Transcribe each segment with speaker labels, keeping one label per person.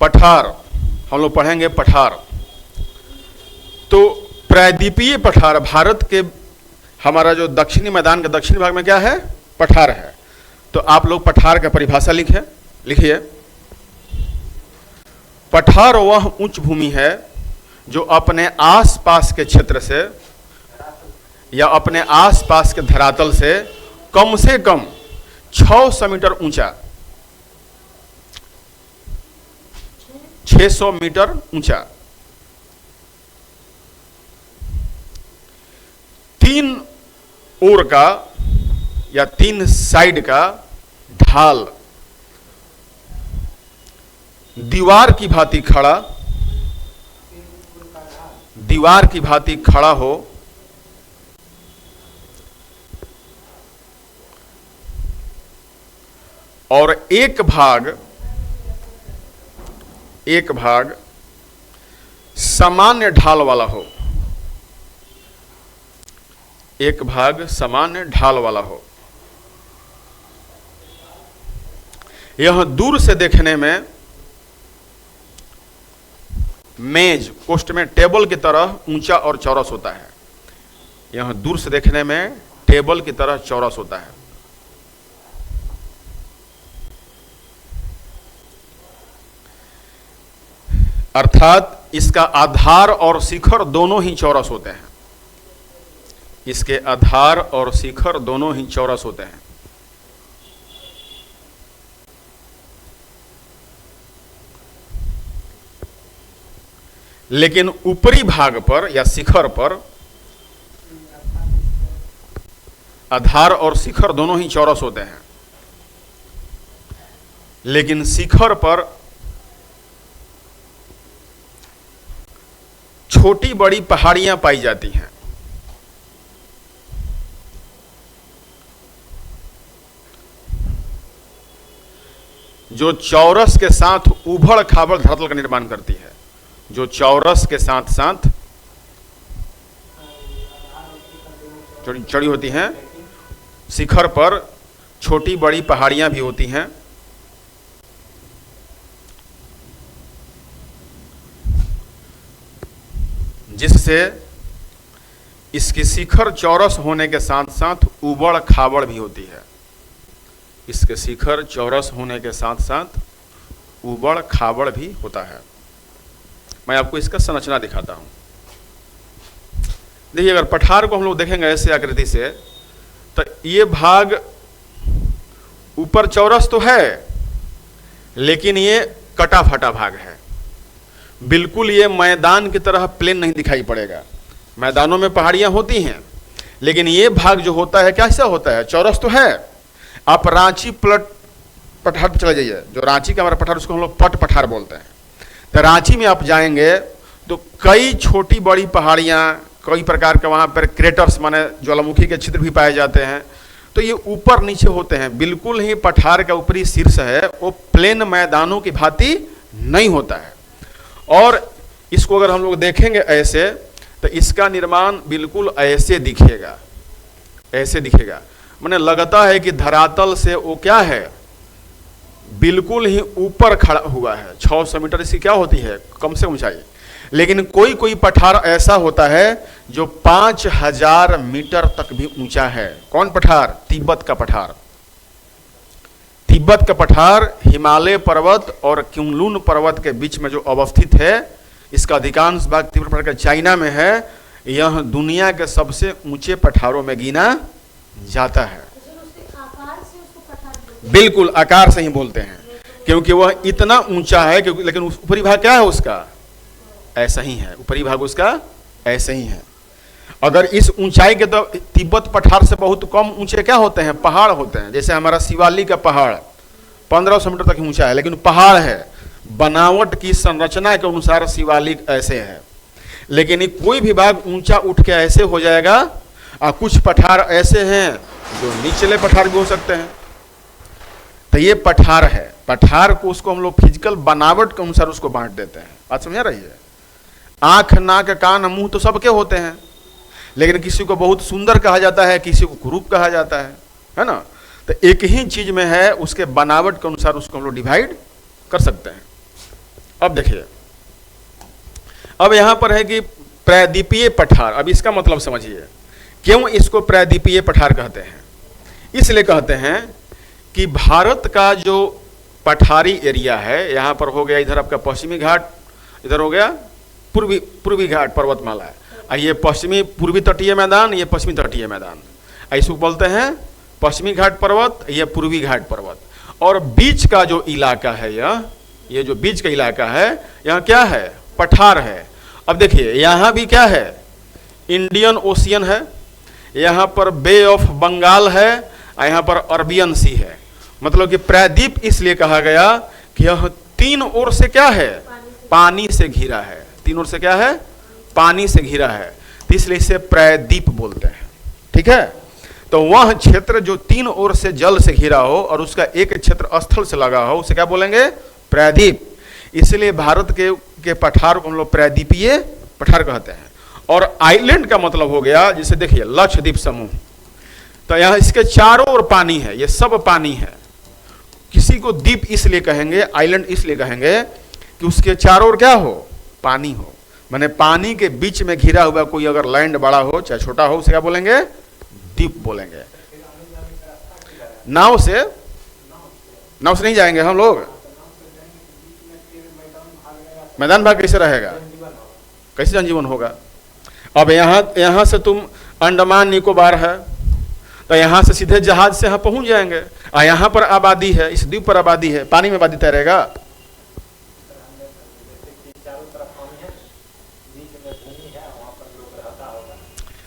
Speaker 1: पठार हम लोग पढ़ेंगे। पठार तो प्रायद्वीपीय पठार, भारत के हमारा जो दक्षिणी मैदान के दक्षिणी भाग में क्या है? पठार है। तो आप लोग पठार का परिभाषा लिखिए। पठार वह उच्च भूमि है जो अपने आसपास के क्षेत्र से या अपने आसपास के धरातल से कम 600 मीटर ऊंचा, 600 मीटर ऊंचा, 3 ओर का या 3 साइड का ढाल दीवार की भांति खड़ा हो और एक भाग सामान्य ढाल वाला हो, एक भाग सामान्य ढाल वाला हो। यह दूर से देखने में मेज, कोष्ठ में टेबल की तरह ऊंचा और चौरस होता है। यह दूर से देखने में टेबल की तरह चौरस होता है। अर्थात इसका आधार और शिखर दोनों ही चौरस होते हैं। इसके आधार और शिखर दोनों ही चौरस होते हैं। लेकिन ऊपरी भाग पर या शिखर पर आधार और शिखर दोनों ही चौरस होते हैं, लेकिन शिखर पर छोटी बड़ी पहाड़ियां पाई जाती हैं। जो चौरस के साथ उबड़ खाबड़ धरातल का निर्माण करती है, जो चौरस के साथ साथ चढ़ी होती हैं। शिखर पर छोटी बड़ी पहाड़ियां भी होती हैं। जिससे इसकी शिखर चौरस होने के साथ साथ उबड़ खाबड़ भी होती है। इसके शिखर चौरस होने के साथ साथ उबड़ खाबड़ भी होता है। मैं आपको इसका संरचना दिखाता हूं। देखिए, अगर पठार को हम लोग देखेंगे ऐसे आकृति से, तो ये भाग ऊपर चौरस तो है, लेकिन ये कटा फटा भाग है। बिल्कुल ये मैदान की तरह प्लेन नहीं दिखाई पड़ेगा। मैदानों में पहाड़ियां होती हैं, लेकिन ये भाग जो होता है कैसा होता है? चौरस तो है। आप रांची पठार चले जाइए, जो रांची का हमारा पठार, उसको हम लोग पट पठार बोलते हैं। तो रांची में आप जाएंगे तो कई छोटी बड़ी पहाड़ियां, कई प्रकार के वहां पर क्रेटर्स माने ज्वालामुखी के छिद्र भी पाए जाते हैं। तो ये ऊपर नीचे होते हैं। बिल्कुल ही पठार का ऊपरी शीर्ष है वो प्लेन मैदानों की भांति नहीं होता है। और इसको अगर हम लोग देखेंगे ऐसे, तो इसका निर्माण बिल्कुल ऐसे दिखेगा, ऐसे दिखेगा। माने लगता है कि धरातल से वो क्या है, बिल्कुल ही ऊपर खड़ा हुआ है। 600 मीटर इसकी क्या होती है? कम से कम ऊंचाई। लेकिन कोई कोई पठार ऐसा होता है जो 5000 मीटर तक भी ऊंचा है। कौन पठार? तिब्बत का पठार। तिब्बत का पठार हिमालय पर्वत और क्युनलुन पर्वत के बीच में जो अवस्थित है, इसका अधिकांश भाग तिब्बत पर्वत का चाइना में है। यह दुनिया के सबसे ऊंचे पठारों में गिना जाता है। बिल्कुल आकार से ही बोलते हैं, क्योंकि वह इतना ऊंचा है। क्योंकि लेकिन ऊपरी भाग क्या है उसका? ऐसा ही है। ऊपरी भाग उसका ऐसे ही है। अगर इस ऊंचाई के, तो तिब्बत पठार से बहुत कम ऊंचे क्या होते हैं? पहाड़ होते हैं। जैसे हमारा शिवालिक का पहाड़ 1500 मीटर तक ऊंचा है, लेकिन पहाड़ है। बनावट की संरचना के अनुसार शिवालिक ऐसे है। लेकिन कोई भी भाग ऊंचा उठ के ऐसे हो जाएगा, और कुछ पठार ऐसे हैं जो निचले पठार भी हो सकते हैं। तो ये पठार है। पठार को उसको हम लोग फिजिकल बनावट के अनुसार उसको बांट देते हैं। बात समझ रही है? आंख, नाक, कान, मुंह तो सबके होते हैं, लेकिन किसी को बहुत सुंदर कहा जाता है, किसी को कुरूप कहा जाता है ना? तो एक ही चीज में है, उसके बनावट के अनुसार उसको हम लोग डिवाइड कर सकते हैं। अब देखिए, अब यहां पर है कि प्रायद्वीपीय पठार। अब इसका मतलब समझिए, क्यों इसको प्रायद्वीपीय पठार कहते हैं। इसलिए कहते हैं कि भारत का जो पठारी एरिया है, यहाँ पर हो गया इधर आपका पश्चिमी घाट, इधर हो गया पूर्वी घाट पर्वतमाला, ये पश्चिमी पूर्वी तटीय मैदान, ये पश्चिमी तटीय मैदान, ऐसे बोलते हैं पश्चिमी घाट पर्वत, ये पूर्वी घाट पर्वत। और बीच का जो इलाका है, ये जो बीच का इलाका है, यहाँ क्या है, पठार है। अब देखिए यहाँ भी क्या है, इंडियन ओशियन है, यहाँ पर बे ऑफ बंगाल है, यहाँ पर अरबियन सी है। मतलब कि प्रायद्वीप इसलिए कहा गया कि यह तीन ओर से क्या है, पानी से घिरा है। तीन ओर से क्या है, पानी से घिरा है, तो इसलिए इसे प्रायद्वीप बोलते हैं। ठीक है, तो वह क्षेत्र जो तीन ओर से जल से घिरा हो और उसका एक क्षेत्र स्थल से लगा हो, उसे क्या बोलेंगे, प्रायद्वीप। इसलिए भारत के पठार को हम लोग प्रायद्वीपीय पठार कहते हैं। और आइलैंड का मतलब हो गया, जैसे देखिए लक्षद्वीप समूह, तो यहाँ इसके चारों ओर पानी है, ये सब पानी है। किसी को द्वीप इसलिए कहेंगे, आइलैंड इसलिए कहेंगे कि उसके चारों ओर क्या हो, पानी हो। माने पानी के बीच में घिरा हुआ कोई अगर लैंड बड़ा हो चाहे छोटा हो, उसे क्या बोलेंगे, द्वीप बोलेंगे। नाव से नहीं जाएंगे हम लोग, मैदान भाग कैसे रहेगा, कैसे जनजीवन होगा। अब यहाँ से तुम अंडमान निकोबार है, तो यहाँ से सीधे जहाज से यहाँ पहुंच जाएंगे, और यहाँ पर आबादी है, इस द्वीप पर आबादी है, पानी में आबादी तैरेगा।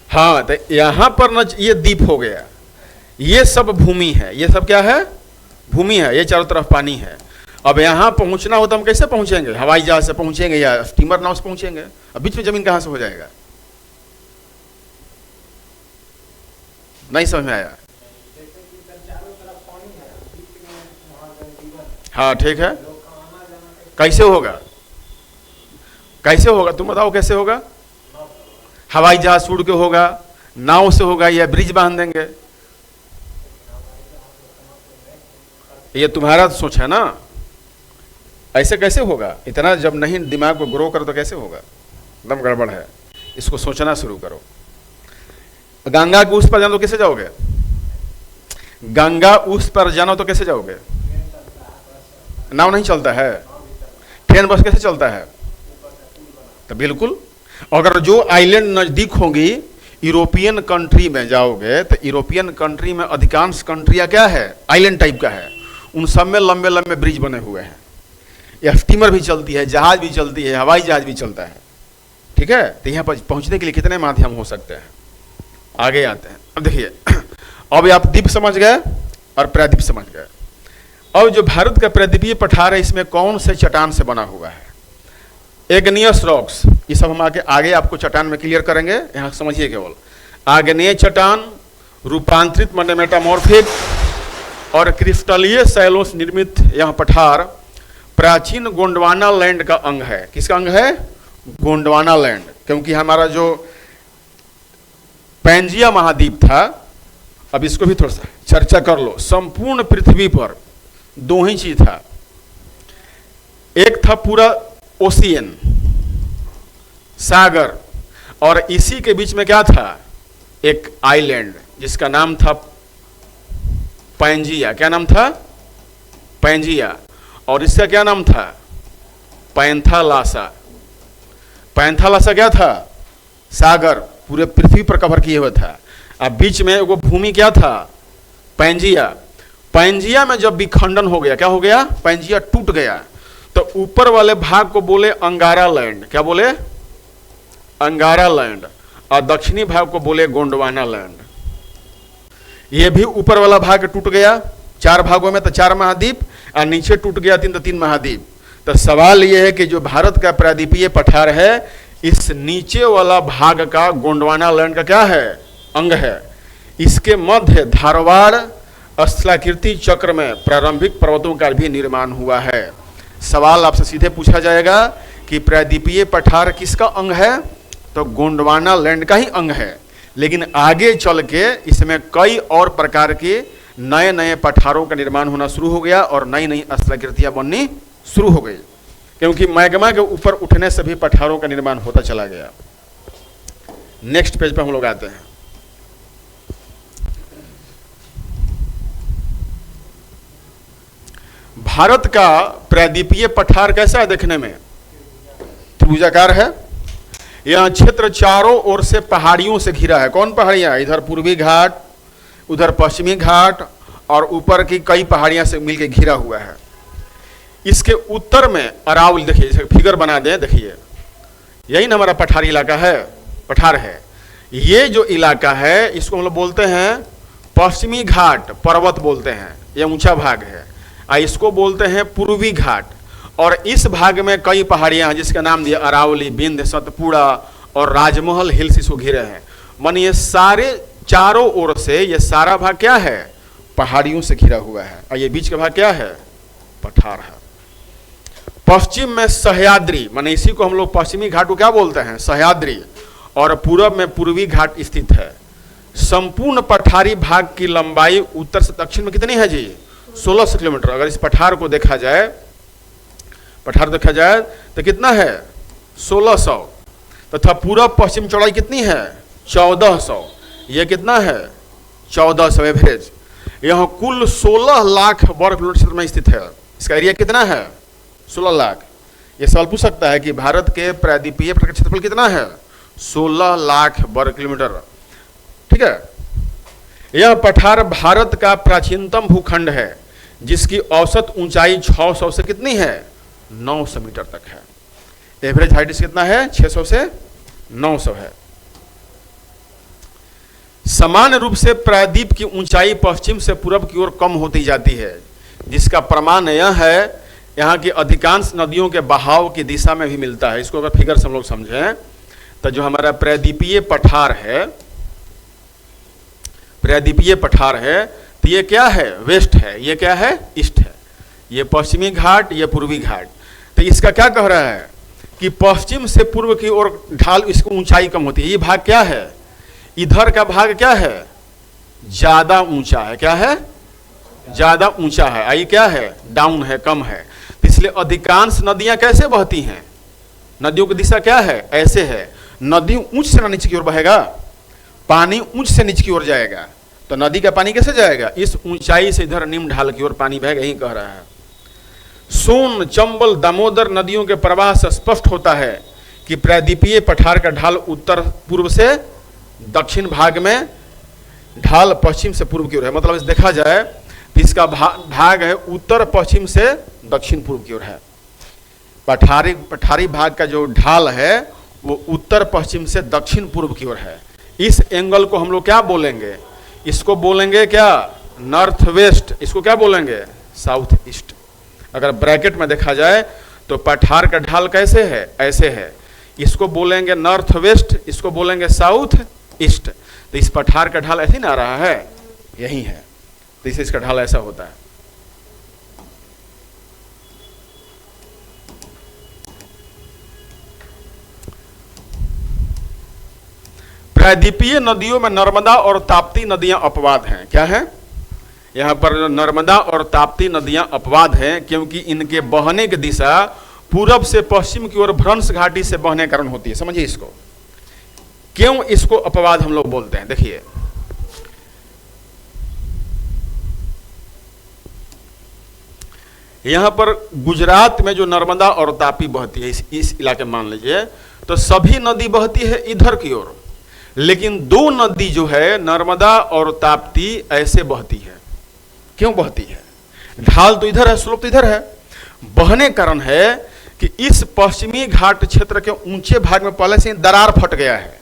Speaker 1: हाँ, तो यहाँ पर न ये द्वीप हो गया, ये सब भूमि है, ये सब क्या है, भूमि है, ये चारों तरफ पानी है। अब यहाँ पहुंचना हो तो हम कैसे पहुंचेंगे, हवाई जहाज से पहुंचेंगे या स्टीमर नाव से पहुंचेंगे। अब बीच में जमीन कहाँ से हो जाएगा, नहीं समझ में आया। हाँ ठीक है, कैसे होगा, कैसे होगा तुम बताओ, कैसे होगा। हवाई जहाज उड़ के होगा, नाव से होगा, या ब्रिज बांध देंगे। ये तुम्हारा सोच है ना, ऐसे कैसे होगा। इतना जब नहीं दिमाग को ग्रो करो तो कैसे होगा, एकदम गड़बड़ है। इसको सोचना शुरू करो। गंगा के उस पर जाना तो कैसे जाओगे, गंगा उस पर जाना तो कैसे जाओगे, नाव नहीं चलता है, ट्रेन बस कैसे चलता है। तो बिल्कुल, अगर जो आइलैंड नजदीक होंगी, यूरोपियन कंट्री में जाओगे तो यूरोपियन कंट्री में अधिकांश कंट्रियां क्या है, आइलैंड टाइप का है। उन सब में लंबे लंबे ब्रिज बने हुए हैं, या स्टीमर भी चलती है, जहाज भी चलती है, हवाई जहाज भी चलता है। ठीक है, तो यहाँ पर पहुंचने के लिए कितने माध्यम हो सकते हैं। आगे आते हैं। अब देखिए, अब आप द्वीप समझ गए और प्रायद्वीप समझ गए। अब जो भारत का प्रायद्वीपीय पठार है, इसमें कौन से चट्टान से बना हुआ है, एग्नियस रॉक्स। ये सब हम आगे आपको चट्टान में क्लियर करेंगे, यहाँ समझिए केवल। आग्नेय चट्टान, रूपांतरित मेटामॉर्फिक और क्रिस्टलीय शैलों से निर्मित यह पठार प्राचीन गोंडवाना लैंड का अंग है। किसका अंग है, गोंडवाना लैंड। क्योंकि हमारा जो पैंजिया महाद्वीप था, अब इसको भी थोड़ा सा चर्चा कर लो। संपूर्ण पृथ्वी पर दो ही चीज था, एक था पूरा ओशियन, सागर, और इसी के बीच में क्या था, एक आइलैंड जिसका नाम था पैंजिया। क्या नाम था, पैंजिया। और इसका क्या नाम था, पैंथालासा। पैंथालासा क्या था, सागर, पूरे पृथ्वी पर कवर किए हुए था। अब बीच में वो भूमि क्या था, पैंजिया। पैंजिया में जब विखंडन हो गया, क्या हो गया, पैंजिया टूट गया, तो ऊपर वाले भाग को बोले अंगारा लैंड। क्या बोले, अंगारा लैंड। और दक्षिणी भाग को बोले गोंडवाना लैंड। ये भी ऊपर वाला भाग टूट गया 4 भागों में, तो 4 महाद्वीप, और नीचे टूट गया 3 तो 3 महाद्वीप। तो सवाल ये है कि जो भारत का प्रायद्वीपीय पठार है, इस नीचे वाला भाग का गोंडवाना लैंड का क्या है, अंग है। इसके मध्य धारवाड़ स्थलाकृति चक्र में प्रारंभिक पर्वतों का भी निर्माण हुआ है। सवाल आपसे सीधे पूछा जाएगा कि प्रायद्वीपीय पठार किसका अंग है, तो गोंडवाना लैंड का ही अंग है। लेकिन आगे चल के इसमें कई और प्रकार के नए नए पठारों का निर्माण होना शुरू हो गया और नई नई स्थलाकृतियां बननी शुरू हो गई। क्योंकि मैग्मा के ऊपर उठने से भी पठारों का निर्माण होता चला गया। नेक्स्ट पेज पर हम लोग आते हैं। भारत का प्रायद्वीपीय पठार कैसा है देखने में? त्रिभुजाकार है। यह क्षेत्र चारों ओर से पहाड़ियों से घिरा है। कौन पहाड़ियां? इधर पूर्वी घाट, उधर पश्चिमी घाट और ऊपर की कई पहाड़ियां से मिलकर घिरा हुआ है। इसके उत्तर में अरावली, देखिए फिगर बना दें, देखिए यही ना हमारा पठारी इलाका है, पठार है। ये जो इलाका है इसको हम लोग बोलते हैं पश्चिमी घाट पर्वत बोलते हैं, ये ऊंचा भाग है। इसको बोलते हैं पूर्वी घाट। और इस भाग में कई पहाड़ियां हैं जिसका नाम दिया अरावली, विंध्य, सतपुड़ा और राजमहल हिल्स इसको घिरे हैं। मन ये सारे चारों ओर से ये सारा भाग क्या है? पहाड़ियों से घिरा हुआ है। और ये बीच का भाग क्या है? पठार है। पश्चिम में सह्याद्री, माने इसी को हम लोग पश्चिमी घाट को क्या बोलते हैं? सह्याद्री। और पूरब में पूर्वी घाट स्थित है। संपूर्ण पठारी भाग की लंबाई उत्तर से दक्षिण में कितनी है जी? 1600 किलोमीटर। अगर इस पठार को देखा जाए, पठार देखा जाए तो कितना है? 1600। तथा पूरब पश्चिम चौड़ाई कितनी है? 1400। यह कितना है? 1400 एवरेज। यह कुल 16 लाख वर्ग किलोमीटर क्षेत्र में स्थित है। इसका एरिया कितना है? 16 लाख। यह सवाल पूछ सकता है कि भारत के प्रायद्वीपीय पठार का क्षेत्रफल कितना है? 16 लाख वर्ग किलोमीटर। ठीक है। यह पठार भारत का प्राचीनतम भूखंड है जिसकी औसत ऊंचाई 600 से कितनी है? 900 मीटर तक है। एवरेज हाइट कितना है? 600 से 900 है। समान रूप से प्रायद्वीप की ऊंचाई पश्चिम से पूरब की ओर कम होती जाती है, जिसका प्रमाण यह है यहाँ की अधिकांश नदियों के बहाव की दिशा में भी मिलता है। इसको अगर फिगर से हम लोग समझें तो जो हमारा प्रायद्वीपीय पठार है, प्रायद्वीपीय पठार है, तो ये क्या है? वेस्ट है। ये क्या है? ईस्ट है। ये पश्चिमी घाट, ये पूर्वी घाट। तो इसका क्या कह रहा है कि पश्चिम से पूर्व की ओर ढाल, इसकी ऊंचाई कम होती है। ये भाग क्या है? इधर का भाग क्या है? ज्यादा ऊंचा है। क्या है? ज्यादा ऊंचा है। आई क्या है? डाउन है, कम है। तो इसलिए अधिकांश नदियां कैसे बहती हैं? नदियों की दिशा क्या है? ऐसे है। नदी ऊंच से नीचे की ओर बहेगा, पानी ऊंच से नीचे की ओर जाएगा। तो नदी का पानी कैसे जाएगा? इस ऊंचाई से इधर निम्न ढाल की ओर पानी बहेगा। यही कह रहा है। सोन, चंबल, दामोदर नदियों के प्रवाह से स्पष्ट होता है कि प्रायद्वीपीय पठार का ढाल उत्तर पूर्व से दक्षिण भाग में, ढाल पश्चिम से पूर्व की ओर है। मतलब इस देखा जाए तो इसका भाग है उत्तर पश्चिम से दक्षिण पूर्व की ओर है। पठारी भाग का जो ढाल है वो उत्तर पश्चिम से दक्षिण पूर्व की ओर है। इस एंगल को हम लोग क्या बोलेंगे? इसको बोलेंगे क्या? North west. इसको क्या बोलेंगे? South east. अगर ब्रैकेट में देखा जाए तो पठार का ढाल कैसे है? ऐसे है। इसको बोलेंगे नॉर्थ वेस्ट, इसको बोलेंगे साउथ ईस्ट। तो इस पठार का ढाल ऐसे ना आ रहा है, यही है। तो इसे इसका ढाल ऐसा होता है। प्रायद्वीपीय नदियों में नर्मदा और ताप्ती नदियां अपवाद हैं। क्या है? यहाँ पर नर्मदा और ताप्ती नदियां अपवाद हैं क्योंकि इनके बहने की दिशा पूरब से पश्चिम की ओर भ्रंश घाटी से बहने के कारण होती है। समझिए इसको, क्यों इसको अपवाद हम लोग बोलते हैं। देखिए, यहां पर गुजरात में जो नर्मदा और तापी बहती है, इस इलाके में मान लीजिए, तो सभी नदी बहती है इधर की ओर, लेकिन दो नदी जो है नर्मदा और ताप्ती ऐसे बहती है। क्यों बहती है? ढाल तो इधर है, स्लोप तो इधर है। बहने कारण है कि इस पश्चिमी घाट क्षेत्र के ऊंचे भाग में पहले से दरार फट गया है,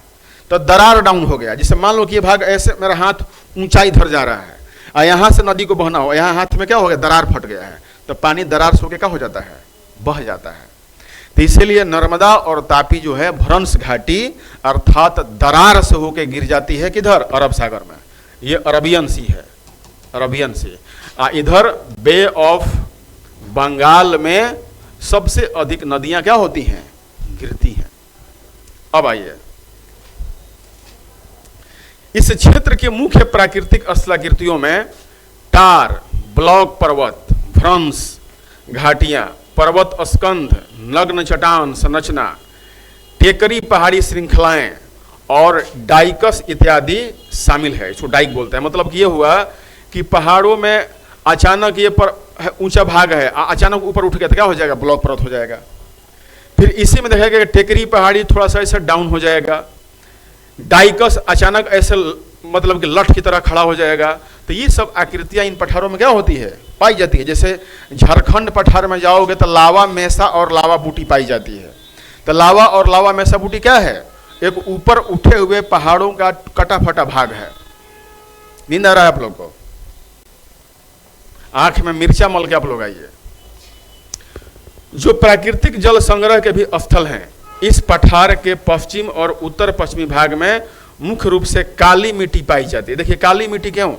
Speaker 1: तो दरार डाउन हो गया। जिससे मान लो कि ये भाग ऐसे, मेरा हाथ ऊंचाई इधर जा रहा है और यहां से नदी को बहना हो, यहाँ हाथ में क्या हो गया? दरार फट गया है। तो पानी दरार से होकर क्या हो जाता है? बह जाता है। तो इसीलिए नर्मदा और तापी जो है भ्रंश घाटी अर्थात दरार से होकर गिर जाती है। किधर? अरब सागर में। ये अरबियन सी है, अरबियन सी। इधर बे ऑफ बंगाल में सबसे अधिक नदियां क्या होती हैं? गिरती हैं। अब आइए, इस क्षेत्र के मुख्य प्राकृतिक स्थलाकृतियों में टार, ब्लॉक पर्वत, भ्रंश घाटियां पर्वत स्कंध, नग्न चट्टान संरचना, टेकरी पहाड़ी श्रृंखलाएं और डाइकस इत्यादि शामिल है। इसको डाइक बोलते हैं। मतलब कि ये हुआ कि पहाड़ों में अचानक ये ऊंचा भाग है, अचानक ऊपर उठ गया तो क्या हो जाएगा, ब्लॉक पर्वत हो जाएगा। फिर इसी में देखेगा कि टेकरी पहाड़ी थोड़ा सा ऐसे डाउन हो जाएगा, डाइकस अचानक ऐसे मतलब कि लठ की तरह खड़ा हो जाएगा। तो ये सब आकृतियां इन पठारों में क्या होती है, पाई जाती है। जैसे झारखंड पठार में जाओगे तो लावा मेसा और लावा बूटी पाई जाती है। तो लावा और लावा मेसा बूटी क्या है, एक ऊपर उठे हुए पहाड़ों का कटा फटा भाग है। नींद आ रहा है आप लोग को, आंख में मिर्चा मल के आप लोग आइए। जो प्राकृतिक जल संग्रह के भी स्थल हैं, इस पठार के पश्चिम और उत्तर पश्चिमी भाग में मुख्य रूप से काली मिट्टी पाई जाती है। देखिए काली मिट्टी क्यों,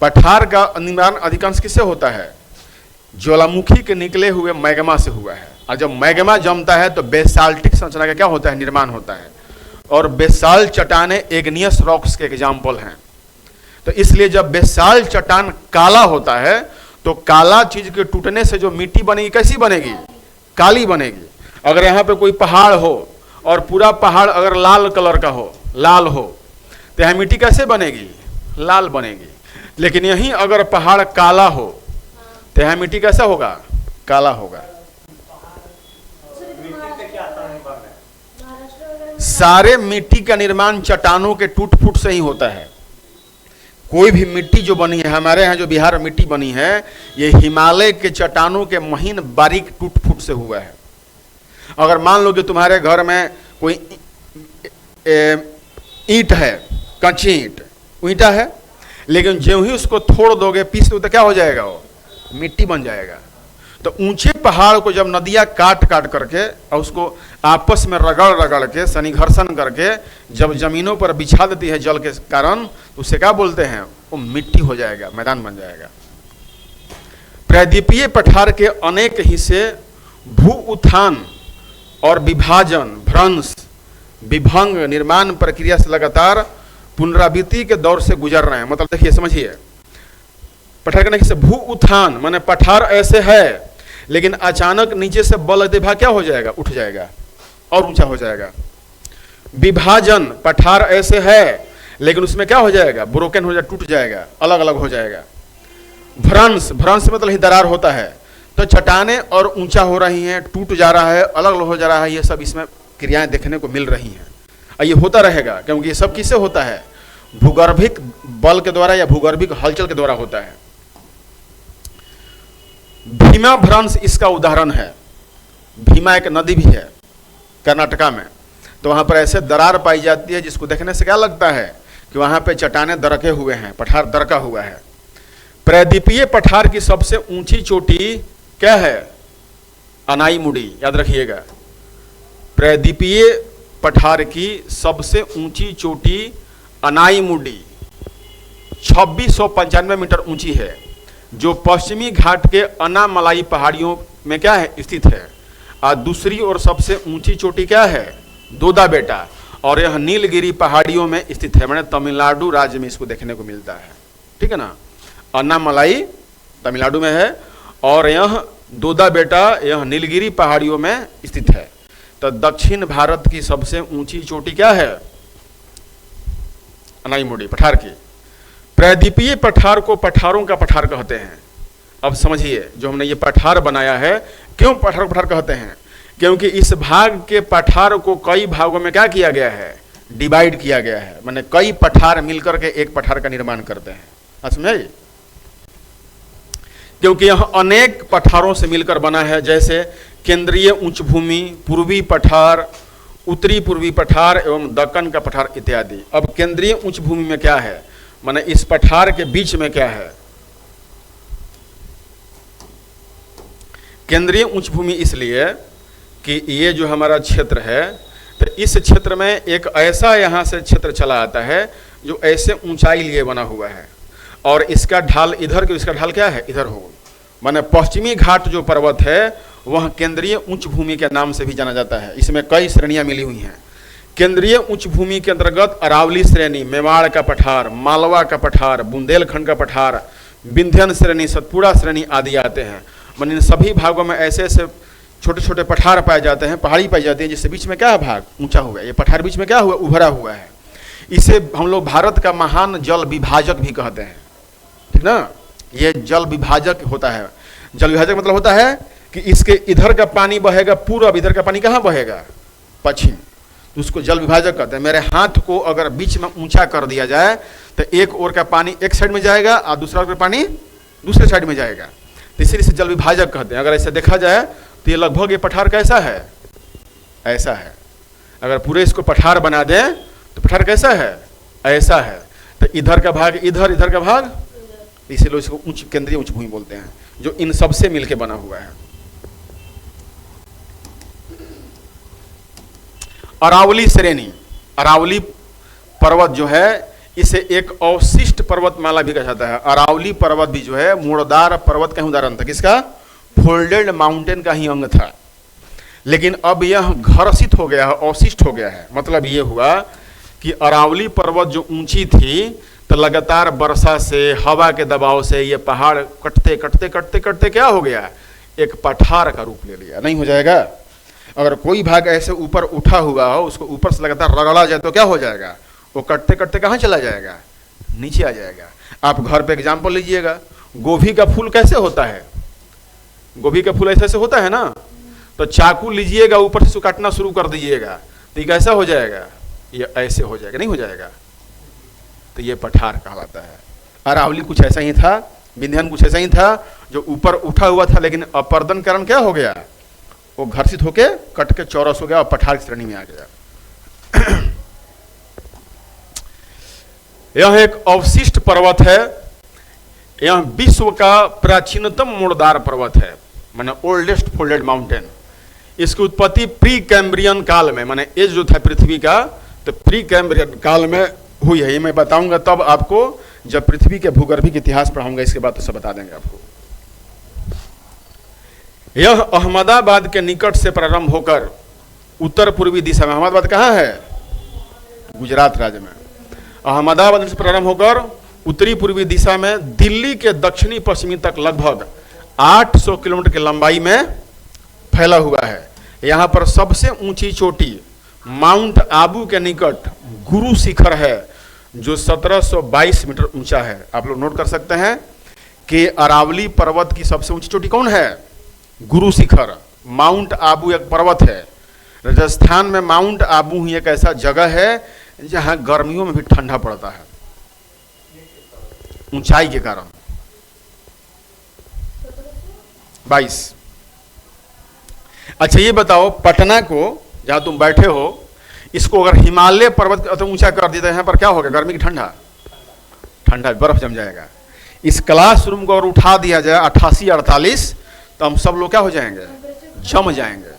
Speaker 1: पठार का निर्माण अधिकांश किससे होता है, ज्वालामुखी के निकले हुए मैग्मा से हुआ है। और जब मैग्मा जमता है तो बेसाल्टिक संरचना का क्या होता है, निर्माण होता है। और बेसाल्ट चट्टानें इग्नियस रॉक्स के एग्जाम्पल हैं। तो इसलिए जब बेसाल्ट चट्टान काला होता है तो काला चीज के टूटने से जो मिट्टी बनेगी कैसी बनेगी, काली बनेगी। अगर यहाँ पे कोई पहाड़ हो और पूरा पहाड़ अगर लाल कलर का हो, लाल हो, तो यहाँ मिट्टी कैसे बनेगी, लाल बनेगी। लेकिन यहीं अगर पहाड़ काला हो तो यहाँ मिट्टी कैसा होगा, काला होगा। सारे मिट्टी का निर्माण चट्टानों के टूट फूट से ही होता है। कोई भी मिट्टी जो बनी है, हमारे यहाँ जो बिहार में मिट्टी बनी है, ये हिमालय के चट्टानों के महीन बारीक टूट फूट से हुआ है। अगर मान लो कि तुम्हारे घर में कोई ईंट है, कच्ची ईंटा है, लेकिन जो ही उसको थोड़ दोगे, पीस दो, तो क्या हो जाएगा, वो मिट्टी बन जाएगा। तो ऊंचे पहाड़ को जब नदियां काट काट करके और उसको आपस में रगड़ रगड़ के सनिघर्षण करके जब जमीनों पर बिछा देती है जल के कारण, तो उसे क्या बोलते हैं, वो मिट्टी हो जाएगा, मैदान बन जाएगा। प्रायद्वीपीय पठार के अनेक हिस्से भू उत्थान और विभाजन, भ्रंश, विभंग, निर्माण प्रक्रिया से लगातार पुनरावृत्ति के दौर से गुजर रहे हैं। मतलब देखिए, समझिए, पठार के से भू उत्थान माने पठार ऐसे है लेकिन अचानक नीचे से बल भाग क्या हो जाएगा, उठ जाएगा और ऊंचा हो जाएगा। विभाजन, पठार ऐसे है लेकिन उसमें क्या हो जाएगा, ब्रोकन हो जाएगा, टूट जाएगा, अलग अलग हो जाएगा। भ्रंश, भ्रंश मतलब ही दरार होता है। तो चट्टानें और ऊंचा हो रही हैं, टूट जा रहा है, अलग अलग हो जा रहा है, ये सब इसमें क्रियाएं देखने को मिल रही हैं। और ये होता रहेगा क्योंकि ये सब किससे होता है, भूगर्भिक बल के द्वारा या भूगर्भिक हलचल के द्वारा होता है। भीमा भ्रंश इसका उदाहरण है। भीमा एक नदी भी है कर्नाटका में, तो वहां पर ऐसे दरार पाई जाती है जिसको देखने से क्या लगता है कि वहां पे चट्टानें दरके हुए हैं, पठार दरका हुआ है। प्रायद्वीपीय पठार की सबसे ऊंची चोटी क्या है, अनाईमुडी, याद रखिएगा। प्रायद्वीपीय पठार की सबसे ऊंची चोटी अनाईमुडी 2695 मीटर ऊंची है, जो पश्चिमी घाट के अनामलाई पहाड़ियों में क्या है, स्थित है। और दूसरी और सबसे ऊंची चोटी क्या है, दोदा बेटा, और यह नीलगिरी पहाड़ियों में स्थित है। मैंने तमिलनाडु राज्य में इसको देखने को मिलता है, ठीक है ना। अन्नामलाई तमिलनाडु में है और यह दोदा बेटा यह नीलगिरी पहाड़ियों में स्थित है। तो दक्षिण भारत की सबसे ऊंची चोटी क्या है, अनाईमुडी पठार की। प्रायद्वीपीय पठार को पठारों का पठार कहते हैं। अब समझिए, जो हमने ये पठार बनाया है, क्यों पठार पठार कहते हैं, क्योंकि इस भाग के पठार को कई भागों में क्या किया गया है, डिवाइड किया गया है। माने कई पठार मिलकर के एक पठार का निर्माण करते हैं। समझे, क्योंकि यह अनेक पठारों से मिलकर बना है, जैसे केंद्रीय उच्च भूमि, पूर्वी पठार, उत्तरी पूर्वी पठार एवं दक्कन का पठार इत्यादि। अब केंद्रीय उच्च भूमि में क्या है, माने इस पठार के बीच में क्या है, केंद्रीय उच्च भूमि इसलिए कि ये जो हमारा क्षेत्र है, तो इस क्षेत्र में एक ऐसा यहाँ से क्षेत्र चला आता है जो ऐसे ऊंचाई लिए बना हुआ है, और इसका ढाल इधर की, इसका ढाल क्या है, इधर हो। माने पश्चिमी घाट जो पर्वत है वह केंद्रीय उच्च भूमि के नाम से भी जाना जाता है। इसमें कई श्रेणियां मिली हुई हैं। केंद्रीय उच्च भूमि के अंतर्गत अरावली श्रेणी, मेवाड़ का पठार, मालवा का पठार, बुंदेलखंड का पठार, विंध्यन श्रेणी, सतपुड़ा श्रेणी आदि आते हैं। मन इन सभी भागों में ऐसे ऐसे छोटे छोटे पठार पाए जाते हैं, पहाड़ी पाई जाती है, जिससे बीच में क्या है, भाग ऊंचा हुआ है। ये पठार बीच में क्या हुआ, उभरा हुआ है। इसे हम लोग भारत का महान जल विभाजक भी कहते हैं, ठीक ना। ये जल विभाजक होता है। जल विभाजक मतलब होता है कि इसके इधर का पानी बहेगा पूर्व, इधर का पानी कहाँ बहेगा, पश्चिम, तो उसको जल विभाजक कहते हैं। मेरे हाथ को अगर बीच में ऊंचा कर दिया जाए तो एक ओर का पानी एक साइड में जाएगा और दूसरा ओर का पानी दूसरे साइड में जाएगा, तो इसीलिए इसे जल विभाजक कहते हैं। अगर ऐसे देखा जाए तो ये लगभग ये पठार कैसा है, ऐसा है। अगर पूरे इसको पठार बना दें तो पठार कैसा है, ऐसा है। तो इधर का भाग इधर, इधर का भाग, इसीलिए इसको उच्च केंद्रीय उच्च भूमि बोलते हैं, जो इन सबसे मिलके बना हुआ है। अरावली श्रेणी, अरावली पर्वत जो है इसे एक अवशिष्ट पर्वतमाला भी कहा जाता है। अरावली पर्वत भी जो है मुड़दार पर्वत का उदाहरण था, किसका, फोल्डेड माउंटेन का ही अंग था। लेकिन अब यह घर्षित हो गया है, अवशिष्ट हो गया है। मतलब ये हुआ कि अरावली पर्वत जो ऊंची थी तो लगातार वर्षा से, हवा के दबाव से ये पहाड़ कटते कटते कटते कटते क्या हो गया, एक पठार का रूप ले लिया। नहीं हो जाएगा, अगर कोई भाग ऐसे ऊपर उठा हुआ हो, उसको ऊपर से लगातार रगड़ा जाए तो क्या हो जाएगा, वो कटते कटते कहाँ चला जाएगा, नीचे आ जाएगा। आप घर पे एग्जाम्पल लीजिएगा, गोभी का फूल कैसे होता है, गोभी का फूल ऐसे ऐसे होता है ना, तो चाकू लीजिएगा ऊपर से काटना शुरू कर दीजिएगा तो ये कैसा हो जाएगा, ये ऐसे हो जाएगा, नहीं हो जाएगा। तो ये पठार कहलाता है। अरावली कुछ ऐसा ही था, विंध्यान कुछ ऐसा ही था, जो ऊपर उठा हुआ था, लेकिन अपर्दन कारण क्या हो गया, वो घर्षित होके कट के चौरस हो गया और पठार की श्रेणी में आ गया। यह एक अवशिष्ट पर्वत है। यह विश्व का प्राचीनतम मुड़दार पर्वत है, माने ओल्डेस्ट फोल्डेड माउंटेन। इसकी उत्पत्ति प्री कैम्ब्रियन काल में, माने एज जो था पृथ्वी का, तो प्री कैम्ब्रियन काल में हुई है। ये मैं बताऊंगा तब आपको, जब पृथ्वी के भूगर्भिक इतिहास पढ़ाऊंगा, इसके बाद तो सब बता देंगे आपको। यह अहमदाबाद के निकट से प्रारंभ होकर उत्तर पूर्वी दिशा में, अहमदाबाद कहाँ है, गुजरात राज्य में, अहमदाबाद से प्रारंभ होकर उत्तरी पूर्वी दिशा में दिल्ली के दक्षिणी पश्चिमी तक लगभग 800 किलोमीटर की लंबाई में फैला हुआ है। यहाँ पर सबसे ऊंची चोटी माउंट आबू के निकट गुरु शिखर है, जो 1722 मीटर ऊंचा है। आप लोग नोट कर सकते हैं कि अरावली पर्वत की सबसे ऊंची चोटी कौन है, गुरु शिखर। माउंट आबू एक पर्वत है राजस्थान में। माउंट आबू ही एक ऐसा जगह है जहां गर्मियों में भी ठंडा पड़ता है, ऊंचाई के कारण। 22। अच्छा ये बताओ, पटना को जहां तुम बैठे हो, इसको अगर हिमालय पर्वत तो ऊंचा कर दिया, यहाँ पर क्या होगा, गर्मी की ठंडा, ठंडा बर्फ जम जाएगा। इस क्लासरूम को अगर उठा दिया जाए 88-48, तो हम सब लोग क्या हो जाएंगे, जम जाएंगे,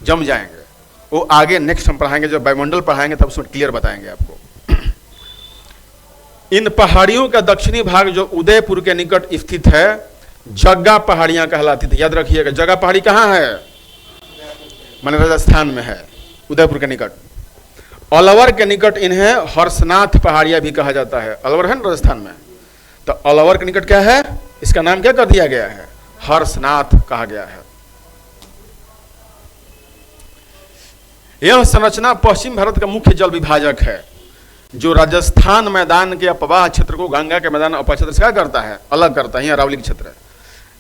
Speaker 1: जम जाएंगे। वो आगे नेक्स्ट हम पढ़ाएंगे, जब वायुमंडल पढ़ाएंगे तब उसमें क्लियर बताएंगे आपको। इन पहाड़ियों का दक्षिणी भाग जो उदयपुर के निकट स्थित है, जग्गा पहाड़ियां कहलाती थी। याद रखिएगा, जग्गा पहाड़ी कहाँ है, माने राजस्थान में है, उदयपुर के निकट। अलवर के निकट इन्हें हर्षनाथ पहाड़ियां भी कहा जाता है। अलवर है ना राजस्थान में, तो अलवर के निकट क्या है, इसका नाम क्या कर दिया गया है, हर्षनाथ कहा गया है। यह संरचना पश्चिम भारत का मुख्य जल विभाजक है, जो राजस्थान मैदान के अपवाह क्षेत्र को गंगा के मैदान अपवाह क्षेत्र से क्या करता है, अलग करता है। अरावली क्षेत्र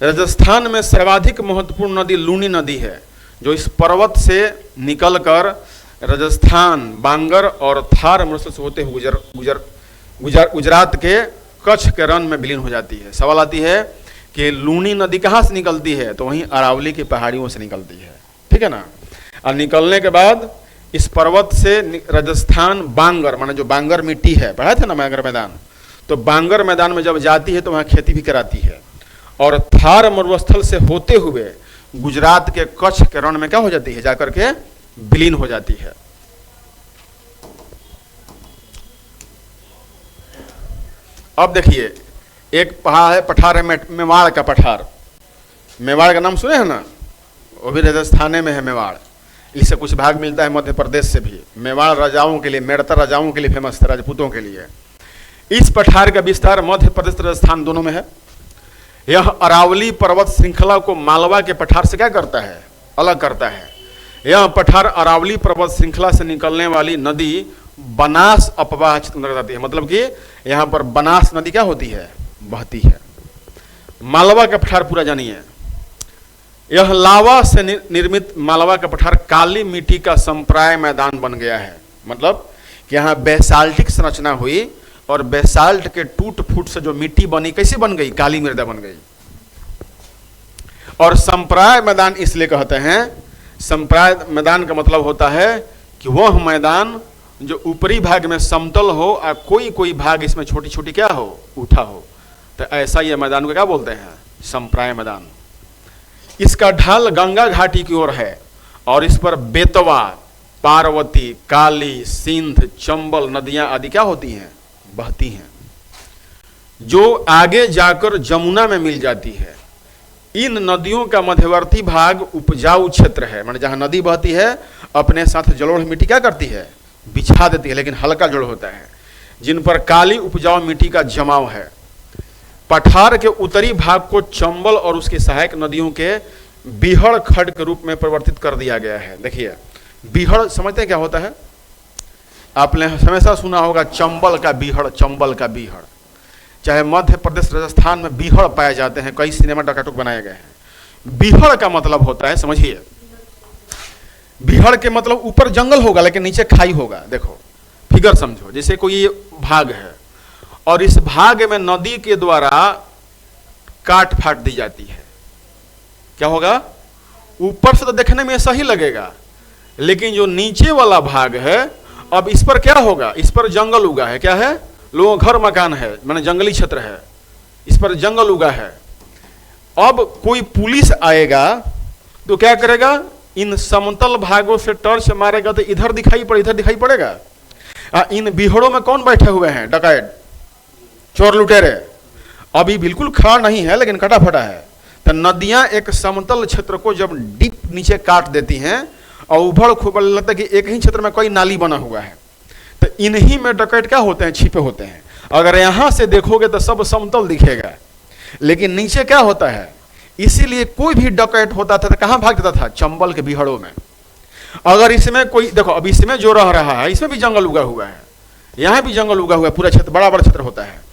Speaker 1: राजस्थान में सर्वाधिक महत्वपूर्ण नदी लूनी नदी है, जो इस पर्वत से निकलकर राजस्थान, बांगर और थार मरुस्थल से होते हुए गुजरात के कच्छ के रण में विलीन हो जाती है। सवाल आती है कि लूनी नदी कहाँ से निकलती है, तो वहीं अरावली की पहाड़ियों से निकलती है, ठीक है ना। और निकलने के बाद इस पर्वत से राजस्थान बांगर, माने जो बांगर मिट्टी है, पढ़ा था ना बांगर मैदान, तो बांगर मैदान में जब जाती है तो वहाँ खेती भी कराती है। और थार मरुस्थल से होते हुए गुजरात के कच्छ के रण में क्या हो जाती है, जाकर के विलीन हो जाती है। अब देखिए, एक पहाड़ है, पठार है मेवाड़ का पठार। मेवाड़ का नाम सुने हैं ना, वो भी राजस्थान में है मेवाड़। इससे कुछ भाग मिलता है मध्य प्रदेश से भी। मेवाड़ राजाओं के लिए, मेड़ता राजाओं के लिए फेमस था, राजपूतों के लिए। इस पठार का विस्तार मध्य प्रदेश राजस्थान दोनों में है। यह अरावली पर्वत श्रृंखला को मालवा के पठार से क्या करता है, अलग करता है। यह पठार अरावली पर्वत श्रृंखला से निकलने वाली नदी बनास अपवाह क्षेत्र में आती है। मतलब कि यहाँ पर बनास नदी क्या होती है, बहती है। मालवा का पठार पूरा जानिए। यह लावा से निर्मित मालवा का पठार काली मिट्टी का संप्राय मैदान बन गया है। मतलब कि यहाँ बेसाल्टिक संरचना हुई और बेसाल्ट के टूट फूट से जो मिट्टी बनी कैसी बन गई, काली मृदा बन गई। और संप्राय मैदान इसलिए कहते हैं, संप्राय मैदान का मतलब होता है कि वह मैदान जो ऊपरी भाग में समतल हो और कोई कोई भाग इसमें छोटी छोटी क्या हो, उठा हो। तो ऐसा ये मैदान को क्या बोलते हैं, संप्राय मैदान। इसका ढाल गंगा घाटी की ओर है और इस पर बेतवा, पार्वती, काली, सिंध, चंबल नदियां आदि क्या होती हैं, बहती हैं, जो आगे जाकर जमुना में मिल जाती है। इन नदियों का मध्यवर्ती भाग उपजाऊ क्षेत्र है, माने जहां नदी बहती है अपने साथ जलोढ़ मिट्टी क्या करती है, बिछा देती है, लेकिन हल्का जड़ होता है, जिन पर काली उपजाऊ मिट्टी का जमाव है। पठार के उत्तरी भाग को चंबल और उसकी सहायक नदियों के बीहड़ खड्ड के रूप में परिवर्तित कर दिया गया है। देखिए बीहड़ समझते हैं क्या होता है, आपने हमेशा सुना होगा चंबल का बीहड़, चंबल का बीहड़। चाहे मध्य प्रदेश राजस्थान में बीहड़ पाए जाते हैं, कई सिनेमा टकाटुक बनाए गए हैं। बीहड़ का मतलब होता है, समझिए, बीहड़ के मतलब ऊपर जंगल होगा लेकिन नीचे खाई होगा। देखो फिगर समझो, जैसे कोई ये भाग है और इस भाग में नदी के द्वारा काट फाट दी जाती है, क्या होगा, ऊपर से तो देखने में सही लगेगा, लेकिन जो नीचे वाला भाग है अब इस पर क्या होगा, इस पर जंगल उगा है, क्या है, लोगों घर मकान है, माने जंगली क्षेत्र है, इस पर जंगल उगा है। अब कोई पुलिस आएगा तो क्या करेगा, इन समतल भागों से टॉर्च मारेगा तो इधर दिखाई पड़ेगा। इन बीहड़ों में कौन बैठे हुए हैं, डकैत, चोर लुटेरे। अभी बिल्कुल खड़ा नहीं है लेकिन कटा फटा है। तो नदियां एक समतल क्षेत्र को जब डीप नीचे काट देती हैं और उभड़ खुबड़ लगता है कि एक ही क्षेत्र में कोई नाली बना हुआ है, तो इन्हीं में डकैत क्या होते हैं, छिपे होते हैं। अगर यहां से देखोगे तो सब समतल दिखेगा, लेकिन नीचे क्या होता है, इसीलिए कोई भी डकैत होता था तो कहां भाग जाता था, चंबल के बीहड़ों में। अगर इसमें कोई देखो, अब इसमें जो रह रहा है इसमें भी जंगल उगा हुआ है, यहां भी जंगल उगा हुआ है, पूरा क्षेत्र बड़ा बड़ा क्षेत्र होता है।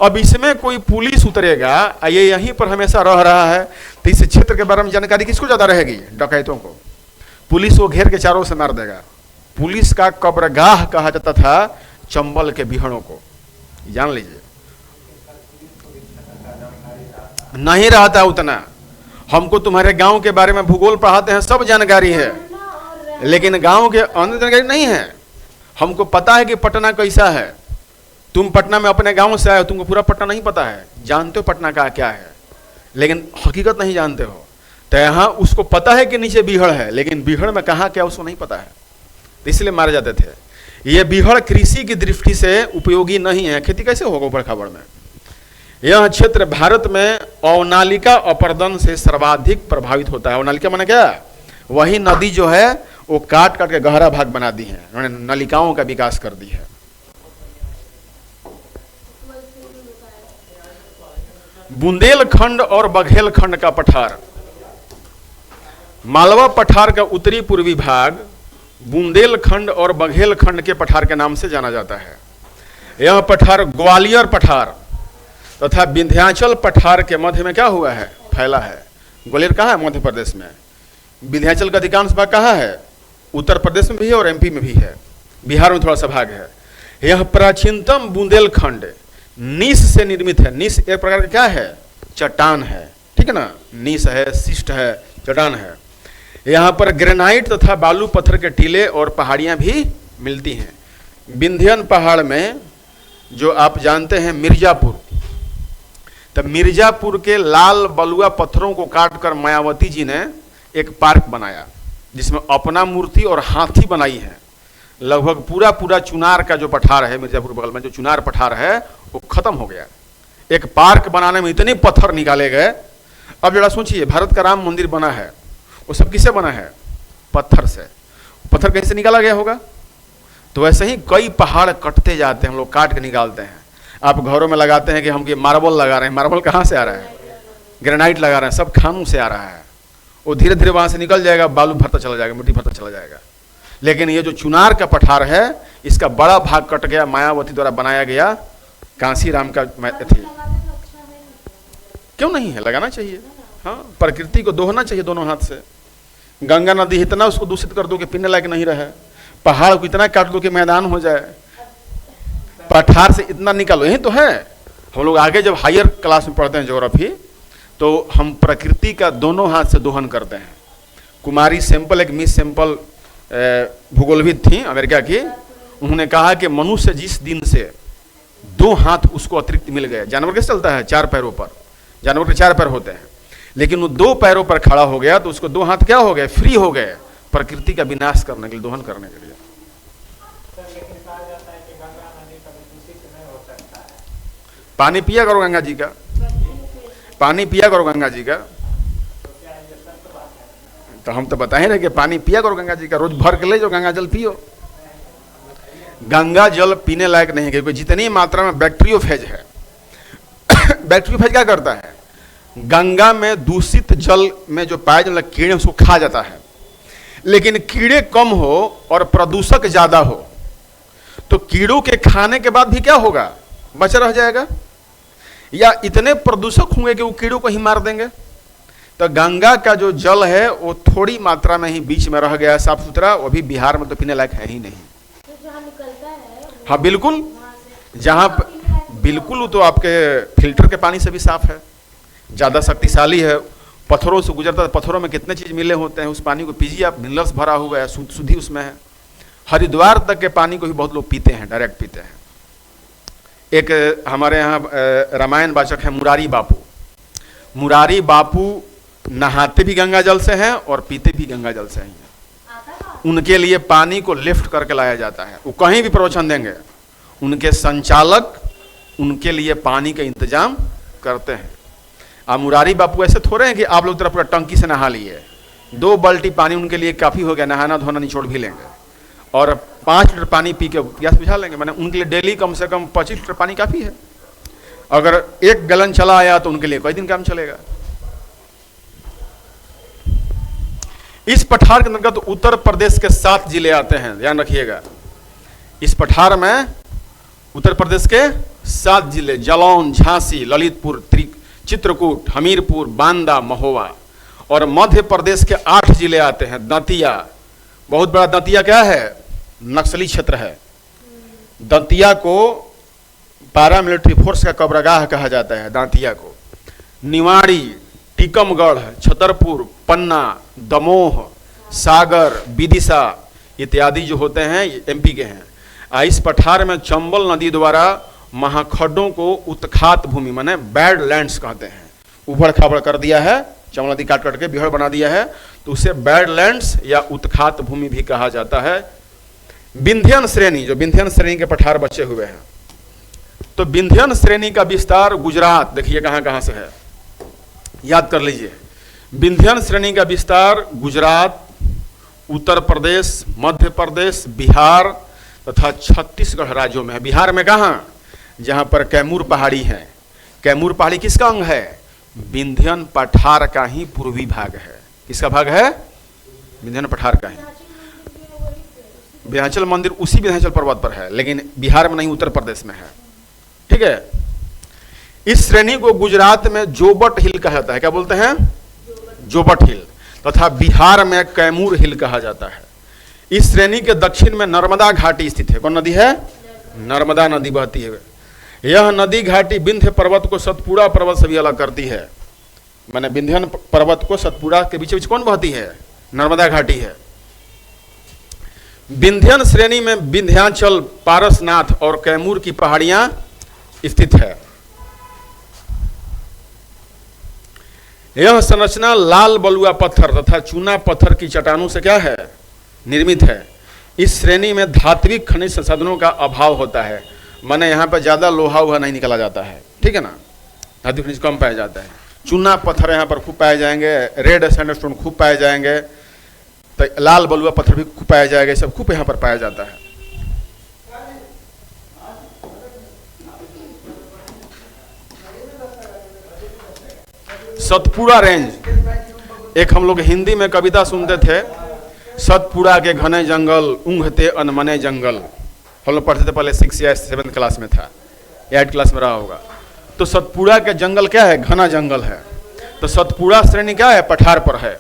Speaker 1: अब इसमें कोई पुलिस उतरेगा, ये यहीं पर हमेशा रह रहा है, तो इस क्षेत्र के बारे में जानकारी किसको ज्यादा रहेगी, डकैतों को। पुलिस को घेर के चारों से मार देगा। पुलिस का कब्रगाह कहा जाता था चंबल के बीहड़ों को, जान लीजिए। नहीं रहता उतना, हमको तुम्हारे गांव के बारे में भूगोल पढ़ाते हैं, सब जानकारी है, लेकिन गांव के अंदर जानकारी नहीं है। हमको पता है कि पटना कैसा है, तुम पटना में अपने गांव से आए हो, तुमको पूरा पटना नहीं पता है, जानते हो पटना का क्या है, लेकिन हकीकत नहीं जानते हो। तो यहाँ उसको पता है कि नीचे बीहड़ है, लेकिन बीहड़ में कहाँ क्या उसको नहीं पता है, तो इसलिए मारे जाते थे। ये बीहड़ कृषि की दृष्टि से उपयोगी नहीं है, खेती कैसे होगा ऊबड़ खाबड़ में। यह क्षेत्र भारत में अवनालिका अपर्दन से सर्वाधिक प्रभावित होता है। अवनालिका माने क्या, वही नदी जो है वो काट काट के गहरा भाग बना दी है, उन्होंने नलिकाओं का विकास कर दी है। बुंदेलखंड और बघेलखंड का पठार। मालवा पठार का उत्तरी पूर्वी भाग बुंदेलखंड और बघेलखंड के पठार के नाम से जाना जाता है। यह पठार ग्वालियर पठार तथा विंध्याचल पठार के मध्य में क्या हुआ है, फैला है। ग्वालियर कहाँ है, मध्य प्रदेश में। विंध्याचल का अधिकांश भाग कहाँ है, उत्तर प्रदेश में भी है और एमपी में भी है, बिहार में थोड़ा सा भाग है। यह प्राचीनतम बुंदेलखंड नीस से निर्मित है। नीस एक प्रकार का क्या है, चट्टान है, ठीक है ना, नीस है, शिष्ट है, चट्टान है। यहाँ पर ग्रेनाइट तथा बालू पत्थर के टीले और पहाड़ियाँ भी मिलती हैं। विंध्यन पहाड़ में जो आप जानते हैं मिर्जापुर, तो मिर्जापुर के लाल बलुआ पत्थरों को काटकर मायावती जी ने एक पार्क बनाया, जिसमें अपना मूर्ति और हाथी बनाई है। लगभग पूरा पूरा चुनार का जो पठार है, मिर्जापुर बगल में जो चुनार पठार है वो खत्म हो गया। एक पार्क बनाने में इतने पत्थर निकाले गए। अब जरा सोचिए, भारत का राम मंदिर बना है, वो सब किससे बना है, पत्थर से। पत्थर कहीं से निकाला गया होगा। तो वैसे ही कई पहाड़ कटते जाते हैं, हम लोग काट के निकालते हैं। आप घरों में लगाते हैं कि हम कि मार्बल लगा रहे हैं, मार्बल कहाँ से आ रहा है, ग्रेनाइट लगा रहे हैं, सब खानों से आ रहा है, वो धीरे धीरे वहां से निकल जाएगा, बालू भरता चला जाएगा, मिट्टी भरता चला जाएगा। लेकिन ये जो चुनार का पठार है, इसका बड़ा भाग कट गया, मायावती द्वारा बनाया गया कांसी राम का थी। क्यों नहीं है, लगाना चाहिए। हाँ, प्रकृति को दोहना चाहिए दोनों हाथ से। गंगा नदी इतना उसको दूषित कर दो कि पीने लायक नहीं रहे, पहाड़ को इतना काट दो कि मैदान हो जाए, पठार से इतना निकालो, यही तो है। हम लोग आगे जब हायर क्लास में पढ़ते हैं ज्योग्राफी, तो हम प्रकृति का दोनों हाथ से दोहन करते हैं। कुमारी सेम्पल, एक मिस सेम्पल भूगोलविद थी अमेरिका की, उन्होंने कहा कि मनुष्य जिस दिन से 2 हाथ उसको अतिरिक्त मिल गए, जानवर कैसे चलता है 4 पैरों पर, जानवर के 4 पैर होते हैं, लेकिन वो 2 पैरों पर खड़ा हो गया तो उसको 2 हाथ क्या हो गए, फ्री हो गए प्रकृति का विनाश करने के लिए, दोहन करने के लिए। पानी पिया करो गंगा जी का, पानी पिया करो गंगा जी का। तो हम तो बताए रहे कि पानी पिया करो गंगा जी का, रोज भर के ले जाओ गंगा जल पियो। गंगा जल पीने लायक नहीं है, क्योंकि जितनी मात्रा में बैक्टीरियोफेज है बैक्टीरियोफेज क्या करता है, गंगा में दूषित जल में जो पाए जाने वाले कीड़े उसको खा जाता है। लेकिन कीड़े कम हो और प्रदूषक ज्यादा हो तो कीड़ों के खाने के बाद भी क्या होगा, बचा रह जाएगा, या इतने प्रदूषक होंगे कि वो कीड़ों को ही मार देंगे। तो गंगा का जो जल है वो थोड़ी मात्रा में ही बीच में रह गया है साफ सुथरा, वो भी बिहार में तो पीने लायक है ही नहीं। हाँ बिल्कुल, जहाँ बिल्कुल तो आपके फिल्टर के पानी से भी साफ है, ज़्यादा शक्तिशाली है, पत्थरों से गुजरता है, पत्थरों में कितने चीज़ मिले होते हैं, उस पानी को पीजिए आप, मिनरल्स भरा हुआ है, शुद्धि उसमें है। हरिद्वार तक के पानी को भी बहुत लोग पीते हैं, डायरेक्ट पीते हैं। एक हमारे यहाँ रामायण वाचक है मुरारी बापू, मुरारी बापू नहाते भी गंगा जल से हैं और पीते भी गंगा जल से हैं। उनके लिए पानी को लिफ्ट करके लाया जाता है, वो कहीं भी प्रवचन देंगे, उनके संचालक उनके लिए पानी का इंतजाम करते हैं। अब मुरारी बापू ऐसे थोड़े हैं कि आप लोग तरफ पूरा टंकी से नहा लिए, 2 बाल्टी पानी उनके लिए काफ़ी हो गया, नहाना धोना निचोड़ भी लेंगे और 5 लीटर पानी पी के प्यास बुझा लेंगे। मैंने उनके लिए डेली कम से कम 25 लीटर पानी काफ़ी है। अगर 1 गैलन चला आया तो उनके लिए कई दिन काम चलेगा। इस पठार के अंतर्गत तो उत्तर प्रदेश के 7 जिले आते हैं, ध्यान रखिएगा। इस पठार में उत्तर प्रदेश के 7 जिले, जालौन, झांसी, ललितपुर, चित्रकूट, हमीरपुर, बांदा, महोबा, और मध्य प्रदेश के 8 जिले आते हैं। दतिया, बहुत बड़ा दतिया क्या है, नक्सली क्षेत्र है। दतिया को पैरामिलिट्री फोर्स का कब्रगाह कहा जाता है दतिया को। निवाड़ी, टीकमगढ़, छतरपुर, पन्ना, दमोह, सागर, विदिशा इत्यादि जो होते हैं एमपी के हैं। इस पठार में चंबल नदी द्वारा महाखड्डों को उत्खात भूमि माने बैड लैंड्स कहते हैं, उबड़ खाबड़ कर दिया है, चंबल नदी काट के बिहड़ बना दिया है, तो उसे बैड लैंड्स या उत्खात भूमि भी कहा जाता है। विंध्यन श्रेणी, जो विंध्यन श्रेणी के पठार बचे हुए हैं, तो विंध्यन श्रेणी का विस्तार गुजरात, देखिए कहां कहां से है, याद कर लीजिए। विंध्यन श्रेणी का विस्तार गुजरात, उत्तर प्रदेश, मध्य प्रदेश, बिहार तथा छत्तीसगढ़ राज्यों में है। बिहार में कहां, जहां पर कैमूर पहाड़ी है। कैमूर पहाड़ी किसका अंग है, विंध्यन पठार का ही पूर्वी भाग है। किसका भाग है, विंध्यन पठार का ही। विंध्याचल मंदिर उसी विंध्याचल पर्वत पर है, लेकिन बिहार में नहीं, उत्तर प्रदेश में है। ठीक है। इस श्रेणी को गुजरात में जोबट हिल कहा जाता है, क्या बोलते हैं, जोबट हिल, तथा बिहार में कैमूर हिल कहा जाता है। इस श्रेणी के दक्षिण में नर्मदा घाटी स्थित है। कौन नदी है, नर्मदा नदी बहती है। यह नदी घाटी विंध्य पर्वत को सतपुड़ा पर्वत से भी अलग करती है। मैंने विंध्यन पर्वत को सतपुड़ा के बीच कौन बहती है, नर्मदा घाटी है। विंध्यन श्रेणी में विंध्याचल, पारसनाथ और कैमूर की पहाड़ियां स्थित है। यह संरचना लाल बलुआ पत्थर तथा चूना पत्थर की चट्टानों से क्या है, निर्मित है। इस श्रेणी में धात्विक खनिज संसाधनों का अभाव होता है, माने यहाँ पर ज्यादा लोहा वोहा नहीं निकला जाता है, ठीक है ना, धात्विक खनिज कम पाया जाता है। चूना पत्थर यहाँ पर खूब पाए जाएंगे, रेड सैंडस्टोन खूब पाए जाएंगे, तो लाल बलुआ पत्थर भी खूब पाया जाएगा, सब खूब यहाँ पर पाया जाता है। सतपुड़ा रेंज। एक हम लोग हिंदी में कविता सुनते थे, सतपुड़ा के घने जंगल ऊँघते अनमने जंगल। हम लोग पढ़ते थे पहले 6 या 7 क्लास में था, 8 क्लास में रहा होगा। तो सतपुड़ा के जंगल क्या है? घना जंगल है। तो सतपुड़ा श्रेणी क्या है? पठार पर है।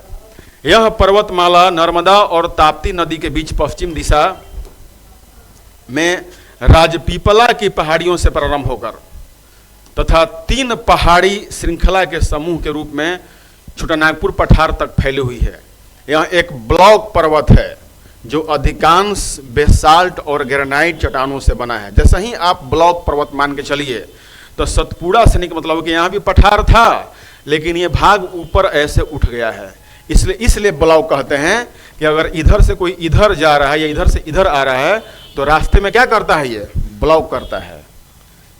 Speaker 1: यह पर्वतमाला नर्मदा और ताप्ती नदी के बीच पश्चिम दिशा में राजपीपला की पहाड़ियों से प्रारंभ होकर तथा 3 पहाड़ी श्रृंखला के समूह के रूप में छोटानागपुर पठार तक फैली हुई है। यह एक ब्लॉक पर्वत है जो अधिकांश बेसाल्ट और ग्रेनाइट चट्टानों से बना है। जैसे ही आप ब्लॉक पर्वत मान के चलिए, तो सतपुड़ा श्रेणी का मतलब कि यहाँ भी पठार था, लेकिन ये भाग ऊपर ऐसे उठ गया है, इसलिए ब्लॉक कहते हैं कि अगर इधर से कोई इधर जा रहा है या इधर से इधर आ रहा है तो रास्ते में क्या करता है? ये ब्लॉक करता है।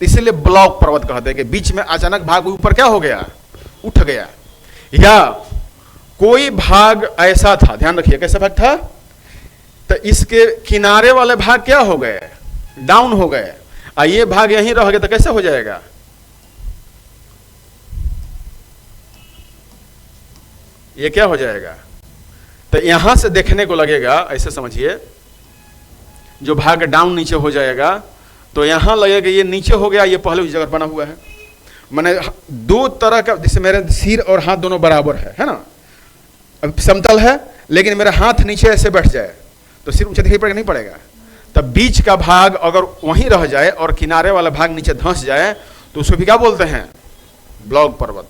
Speaker 1: इसलिए ब्लॉक पर्वत कहते हैं कि बीच में अचानक भाग ऊपर क्या हो गया? उठ गया। या कोई भाग ऐसा था, ध्यान रखिए कैसा भाग था, तो इसके किनारे वाले भाग क्या हो गए? डाउन हो गए। और ये भाग यहीं रह गए तो कैसे हो जाएगा? ये क्या हो जाएगा? तो यहां से देखने को लगेगा, ऐसे समझिए, जो भाग डाउन नीचे हो जाएगा तो यहां लगेगा ये नीचे हो गया, ये पहले उस जगह बना हुआ है। मैंने 2 तरह का, जैसे मेरे सिर और हाथ दोनों बराबर है ना, अब समतल है, लेकिन मेरा हाथ नीचे ऐसे बैठ जाए तो सिर ऊंचा दिखाई पड़ेगा? नहीं पड़ेगा। तब बीच का भाग अगर वहीं रह जाए और किनारे वाला भाग नीचे धंस जाए तो उसको भी क्या बोलते हैं? ब्लॉक पर्वत।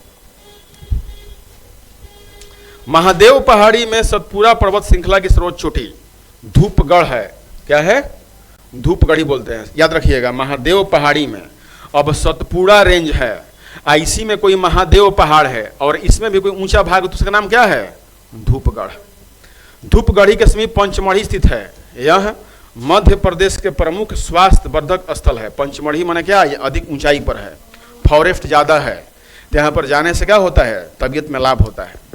Speaker 1: महादेव पहाड़ी में सतपुड़ा पर्वत श्रृंखला की सर्वोच्च चोटी धूपगढ़ है। क्या है? धूपगढ़ी बोलते हैं, याद रखिएगा। महादेव पहाड़ी में अब सतपुड़ा रेंज है, इसी में कोई महादेव पहाड़ है और इसमें भी कोई ऊंचा भाग, तो उसका नाम क्या है? धूपगढ़। धूपगढ़ी के समीप पंचमढ़ी स्थित है। यह मध्य प्रदेश के प्रमुख स्वास्थ्य वर्धक स्थल है। पंचमढ़ी माने क्या? ये अधिक ऊंचाई पर है, फॉरेस्ट ज्यादा है, तो यहाँ पर जाने से क्या होता है? तबीयत में लाभ होता है।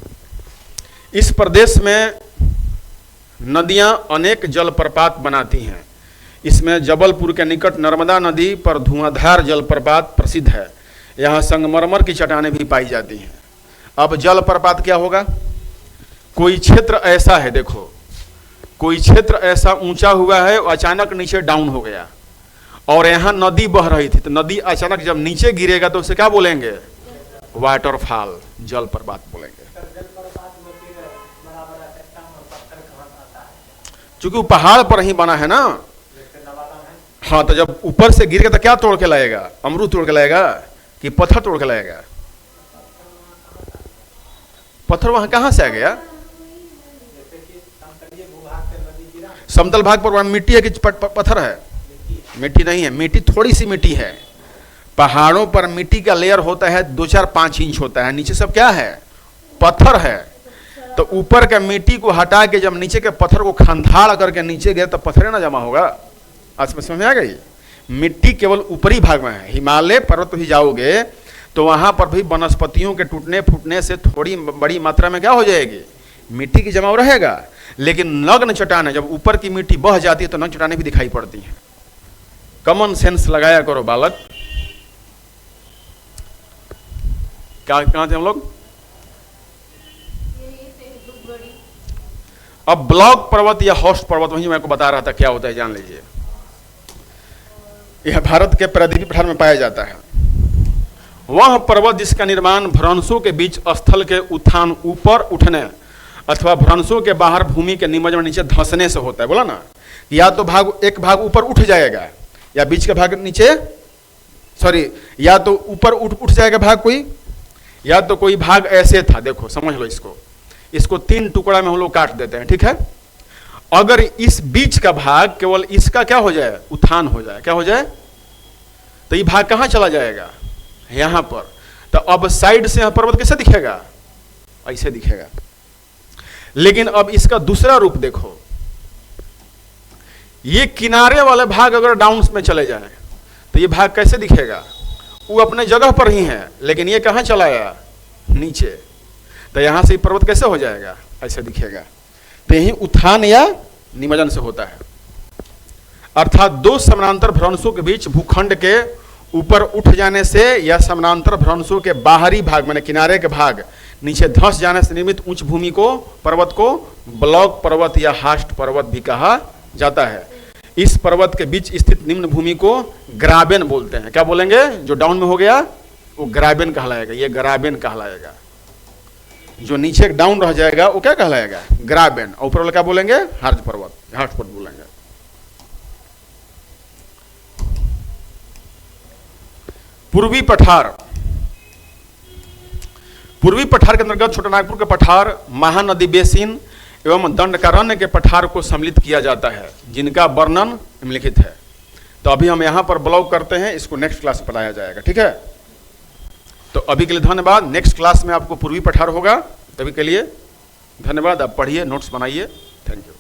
Speaker 1: इस प्रदेश में नदियां अनेक जलप्रपात बनाती हैं। इसमें जबलपुर के निकट नर्मदा नदी पर धुआंधार जलप्रपात प्रसिद्ध है। यहाँ संगमरमर की चट्टानें भी पाई जाती हैं। अब जलप्रपात क्या होगा? कोई क्षेत्र ऐसा है, देखो, कोई क्षेत्र ऐसा ऊंचा हुआ है, अचानक नीचे डाउन हो गया और यहाँ नदी बह रही थी, तो नदी अचानक जब नीचे गिरेगा तो उसे क्या बोलेंगे? वाटरफॉल, जलप्रपात बोलेंगे। क्योंकि वो पहाड़ पर ही बना है ना। हाँ, तो जब ऊपर से गिरेगा तो क्या तोड़ के लाएगा? अमरूद तोड़ के लाएगा कि पत्थर तोड़ के लाएगा? पत्थर वहां कहां से आ गया? समतल भाग पर मिट्टी है कि पत्थर है? मिट्टी नहीं है, मिट्टी थोड़ी सी मिट्टी है। पहाड़ों पर मिट्टी का लेयर होता है 2, 4, 5 इंच होता है, नीचे सब क्या है? पत्थर है। तो ऊपर के मिट्टी को हटा के जब नीचे के पत्थर को खंधाड़ करके नीचे गए तो पत्थर ना जमा होगा। आज समझ में आ गई? मिट्टी केवल ऊपरी भाग में है। हिमालय पर्वत भी जाओगे तो वहां पर भी वनस्पतियों के टूटने फूटने से थोड़ी बड़ी मात्रा में क्या हो जाएगी? मिट्टी की जमाव रहेगा। लेकिन नग्न चट्टानें, जब ऊपर की मिट्टी बह जाती है तो नग्न चट्टानें भी दिखाई पड़ती हैं। कॉमन सेंस लगाया करो बालक। कहां थे हम लोग? अब ब्लॉक पर्वत या होस्ट पर्वत, वही मैं को बता रहा था क्या होता है, जान लीजिए। यह भारत के प्रायद्वीपीय पठार में पाया जाता है। वह पर्वत जिसका निर्माण भ्रंशों के बीच स्थल के उत्थान ऊपर उठने अथवा भ्रंशों के बाहर भूमि के निमज्जन नीचे धंसने से होता है। बोला ना, या तो भाग, एक भाग ऊपर उठ जाएगा या बीच का भाग नीचे, सॉरी, या तो ऊपर उठ जाएगा भाग कोई, या तो कोई भाग ऐसे था। देखो समझ लो इसको 3 टुकड़ा में हम लोग काट देते हैं, ठीक है। अगर इस बीच का भाग केवल इसका क्या हो जाए? उत्थान हो जाए। क्या हो जाए? तो ये भाग कहां चला जाएगा? यहां पर। तो अब साइड से यहां पर्वत कैसे दिखेगा? ऐसे दिखेगा। लेकिन अब इसका दूसरा रूप देखो, ये किनारे वाले भाग अगर डाउन में चले जाए तो ये भाग कैसे दिखेगा? वो अपने जगह पर ही है, लेकिन ये कहां चला गया? नीचे। तो यहां से पर्वत कैसे हो जाएगा? ऐसे दिखेगा। तो यही उत्थान या निमज्जन से होता है। अर्थात 2 समानांतर भ्रंशों के बीच भूखंड के ऊपर उठ जाने से या समानांतर भ्रंशों के बाहरी भाग माने किनारे के भाग नीचे धंस जाने से निर्मित उच्च भूमि को पर्वत को ब्लॉक पर्वत या हास्ट पर्वत भी कहा जाता है। इस पर्वत के बीच स्थित निम्न भूमि को ग्राबेन बोलते हैं। क्या बोलेंगे? जो डाउन में हो गया वो ग्राबेन कहलाएगा, ये ग्राबेन कहलाएगा। जो नीचे डाउन रह जाएगा वो क्या कहलाएगा? ग्राबेन। और ऊपर वाला क्या बोलेंगे? हार्ज पर्वत, हार्ज पर्वत बोलेंगे। पूर्वी पठार, पूर्वी पठार के अंतर्गत छोटानागपुर के पठार, महानदी बेसिन एवं दंडकारण्य के पठार को सम्मिलित किया जाता है, जिनका वर्णन निम्नलिखित है। तो अभी हम यहां पर ब्लॉक करते हैं, इसको नेक्स्ट क्लास में पढ़ाया जाएगा, ठीक है। तो अभी के लिए धन्यवाद। नेक्स्ट क्लास में आपको पूर्वी पठार होगा। अभी के लिए धन्यवाद। आप पढ़िए, नोट्स बनाइए। Thank you.